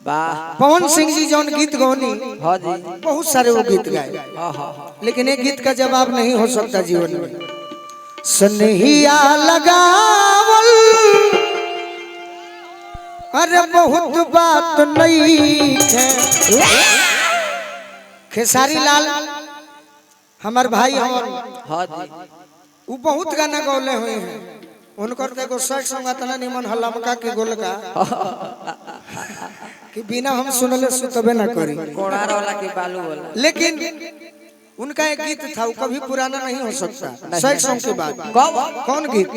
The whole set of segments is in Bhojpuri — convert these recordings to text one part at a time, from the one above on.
पवन सिंह जी जौन गीत गौनी बहुत सारे वो गीत गाए, लेकिन एक गीत का जवाब नहीं हो सकता जीवन में। सनहिया लगावल अरे बहुत बात नहीं है। खेसारी लाल हमार भाई वो बहुत गाना गौले हुए हैं, उनकर तो शर्ट संगातना निमन हलमका के गोल का कि बिना हम सुनले सुतबे ना करी कोड़ार वाला के बालू वाला। लेकिन उनका एक गीत था वो कभी पुराना नहीं हो सकता। शर्ट सॉन्ग के बाद कौन गीत?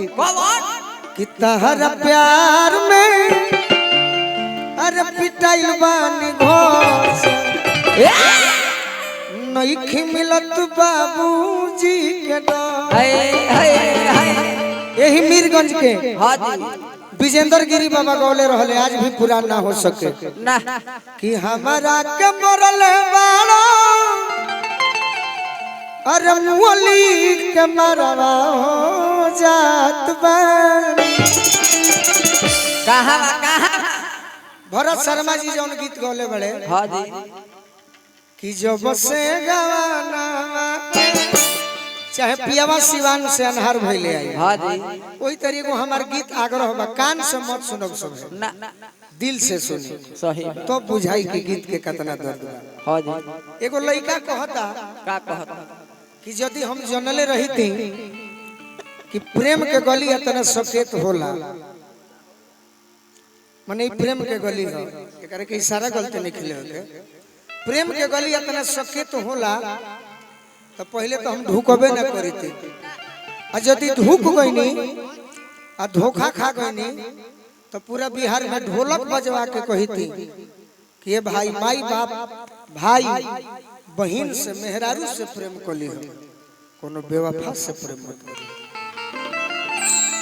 कि तहरा प्यार में अरे पिटाइल बानी घोर से नइखी मिलत बाबूजी के डर। यही मीरगंज के विजेंद्र गिरी बाबा गौले रहले, आज भी पुरान ना हो सके ना कि हमारा के मरल बाड़ो अरे मुअली के मरवा हो जात बानी। कहां कहां भरत शर्मा जी जौन गीत गौले बड़े कि जब से गवाना चाहे पियावा सिवान से अनहार भइले आई वही तरीके को हमार गीत आग्रह होगा, कान से मत सुनब सब ना दिल से सुनी सही तो बुझाई कि गीत के कितना दर्द बा। एगो लड़का कहता का कहता कि यदि हम जनले रही थी कि प्रेम के गली इतना सकेत होला, माने प्रेम के गली हो एकरे के इशारा गलती नहीं खिले होते, प्रेम के गली इतना सकेत होला तो पहले तो हम ढुकबे ना करी थी। और यदि ढुक गईनी और धोखा खा गईनी तो पूरा बिहार में ढोलक बजवा के कही थी कि ये भाई माई बाप भाई बहन से मेहरारू से प्रेम कली हो, कोनो बेवफा से प्रेम मत करी।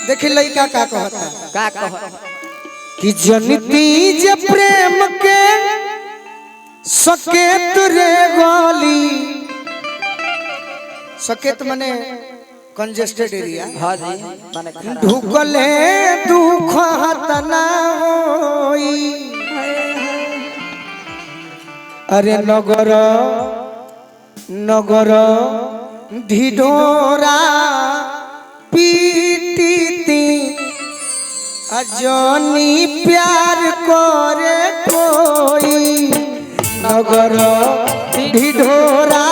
देखिए लड़का का कहता कि जनती जे प्रेम के सकेत रे गली, सकेत माने कंजेस्टेड एरिया, माने ढुकले दुख हतना होई। अरे नगर नगर ढिढोरा पीटीती अजनी प्यार करे कोई। नगर ढिढोरा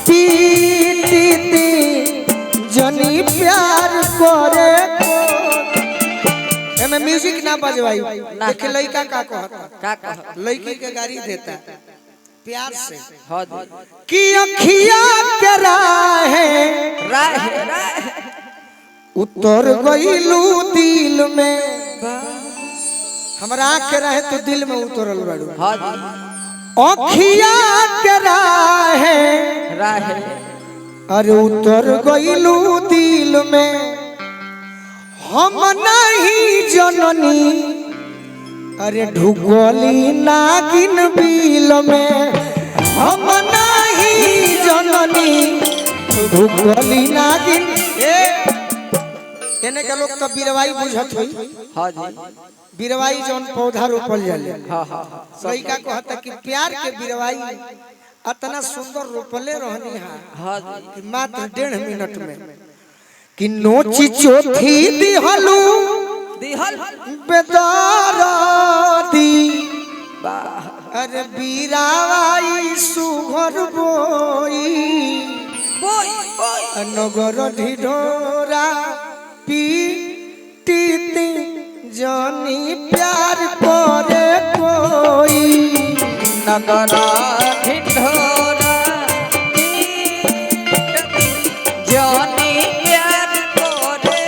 पीटीती जनी प्यार करे कोई। एमे म्यूजिक ना बजवाई। देखे लड़का का कहता, लड़की के गाड़ी देता प्यार से कि अखिया के राहे उतर गईलू दिल में। हमरा आँख के रहे तो दिल में उतरल बाड़ू, अखिया के राहे अरे उतर गईलू दिल में। हम नहीं जननी अरे ढुकली नागिन बिल में। हम नहीं जननी ढुकली नागिन। एने के लोग तो बिरवाई बुझत होई, बिरवाई जौन पौधा रोपल जाले। लड़का कहता कि प्यार के बिरवाई इतना सुंदर रोपले रहनी है कि मात्र 1.5 मिनट में कि नोची चोथी दिहलू बेदारादी। अरे बीरावाई सुघर बोई नगर ढिढोरा पीटीती जानी प्यार करे कोई। नगर ढिढोरा जानी प्यार करे।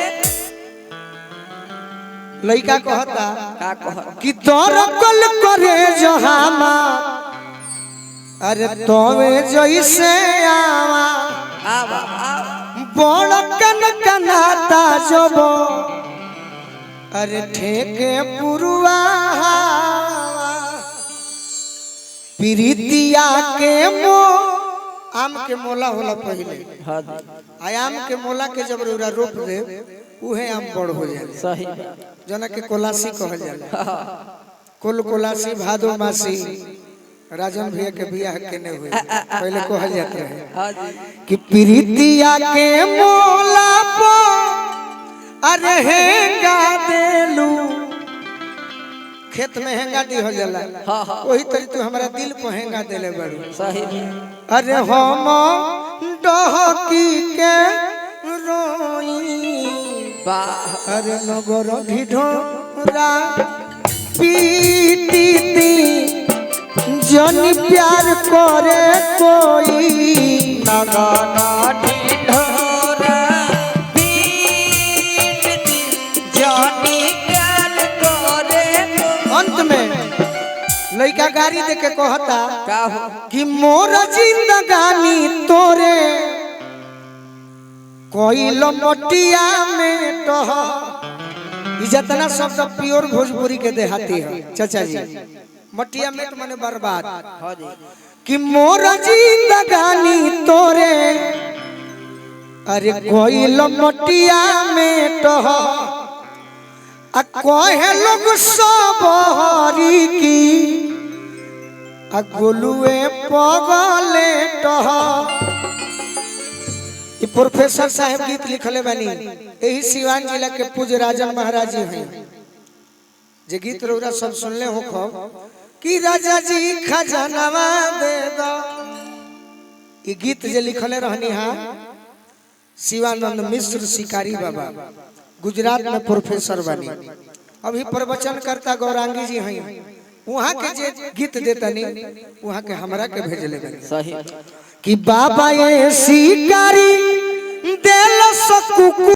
लड़का कहता कि दरकल करे जहामा अरे तोवे जैसे आवा बड़ कन कनाता जब अरे ठेके पुरवा प्रीतिया के मो आम के मोला होला पहले आम के मोला के जब रोप दे उहे आम बड़ हो जाए, सही जना के कोलासी कहल जाला। कुलकुलासी भादो मासी राजन भैया के बियाह केने हुए पहले कहल जात रहे हाँ जी कि प्रीतिया के मोला पर अरे हेंगा देलू खेत में हेंगा दी हो जाला हाँ हाँ वही तरी तू हमारा दिल पर हेंगा देले बड़ू सही अरे हम डहकी के रोई वाह अरे नगर ढिढोरा पीटी जनी प्यार करे कोई नगरा ढिढोरा पीटी जानी प्यार करे अंत में लड़का गाड़ी दे के कहता का हो कि मोर जिंदगानी तोरे कोई मटिया में टह जितना शब्द प्योर भोजपुरी के देहाती है चाचा जी मटिया में माने बर्बाद हाँ जी कि मोर जिंदगानी तोरे अरे कोई मटिया में टह आ कहे लोग सब हरी की आ गोलुए पगले टह ये प्रोफेसर साहब गीत लिखले बानी यही सिवान जिला के पूज्य राजन महाराज जी हैं जे गीत रौरा सब सुनले हो खो कि राजा जी खजानवा दे दो ये गीत जे लिखले रहनी हां शिवानंद मिश्र शिकारी बाबा गुजरात में प्रोफेसर बानी अभी प्रवचन करता गौरांगी जी हैं वहां के जे गीत देतनी वहां के हमरा के भेजले बानी सही कि बाबा ये शिकारी देल सकु